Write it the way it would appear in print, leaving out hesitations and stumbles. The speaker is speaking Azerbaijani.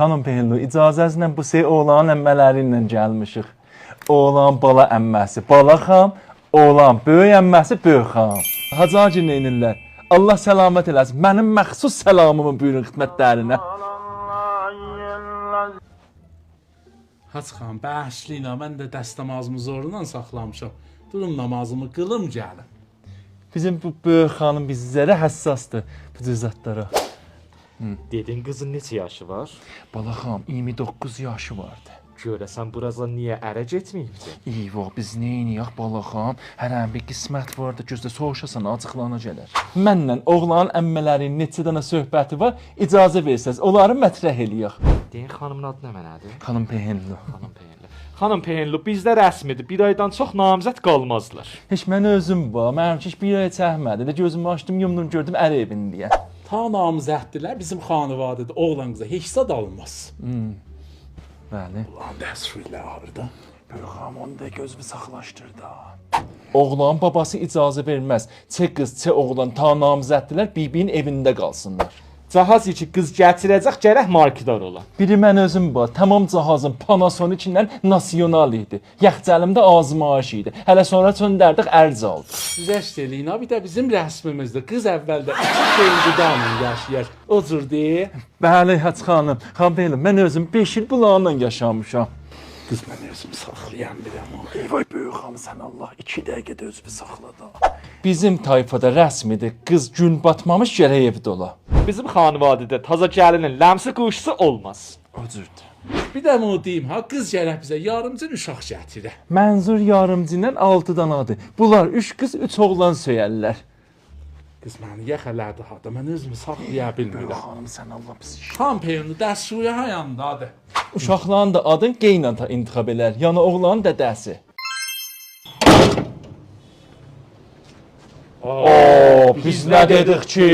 Xanım Pehinlu, icazənizlə bu sey oğlanın əmmələri ilə gəlmişik. Oğlan bala əmməsi bala xan, oğlan böyük əmməsi böyük xan. Hacı Hacı neynirlər? Allah səlamət eləsin. Mənim məxsus səlamımı buyurun xidmətlərinə. Hacı xan, bəşliyinə mən də dəstəmazımı zorla saxlamışam. Durum namazımı qılım gəlim. Bizim bu böyük xanım bizlərə həssasdır bu cüzətlərə. Dedin qızın neçə yaşı var? Bala xanım 29 yaşı vardı. Görəsən buraza niyə ərə getməyibdi? Eyvah, biz neyniyək bala xanım? Hər an bir qismət vardı, gözdə soruşasan açıqlana gələr. Mənlə oğlanın əmmələrinin neçə dənə söhbəti var, icazə versəz, onları mətrəh eləyək. Deyin xanımın adı nə mənədir? Xanım Pehinlu. Xanım Pehinli. Xanım Pehinli, bizdə rəsmidir. Bir aydan çox namizəd qalmazlar. Heç mən özüm var, mənim heç bir ay çəkmədi və gözümü açdım, yumdum, gördüm ər evindəyə. Ta namizəddilər bizim xanıvadıdır. Oğlan qıza heç zad alınmaz. Bəli. Ulan dəsturla ağırda. Böyük xanım onu da gözümü saxlaşdırdı. Oğlanın babası icazə verməz. Çə qız, çə oğlan ta namizəddilər bir-birinin evində qalsınlar. Cahaz ki qız gətirəcək gərək markidar ola. Biri mən özüm var, tamam cahazım Panasonic-lə nasional idi. Yaxcəlimdə azmayış idi. Hələ sonra çöndərdik ərz aldı. Güzəşt eləyin, bir də bizim rəsmimizdir. Qız əvvəldə iki qeydidanla yaşayır. O cür deyil. Bəli, Hacı xanım. Xan beylim, mən özüm 5 il bunlarla yaşamışam. Qız mən özümü saxlayan birəm. Eyvay böyük xanım, sən Allah 2 dəqiqədə özünü saxladı. Bizim tayfada rəsmidir. Qız gün batmamış gərək evdə ola. Bizim xanıvadıda taza gəlinin ləmsi quşusu olmaz. O cürdür. Bir də onu deyim ha, qız gərək bizə yarımcı uşaq gətirə. Mənzur yarımcından 6 danadır. Bunlar 3 qız, 3 oğlan söyərlər. Qız məni yaxalardı hada, mən özümü saxlaya bilmirəm. Xanım sən Allah bizi işlə. Xan peyini dəstsuya hayandadır. Uşaqların da adın qeynata intiqab elər. Yəni oğlanın dədəsi. Biz nə dedik ki?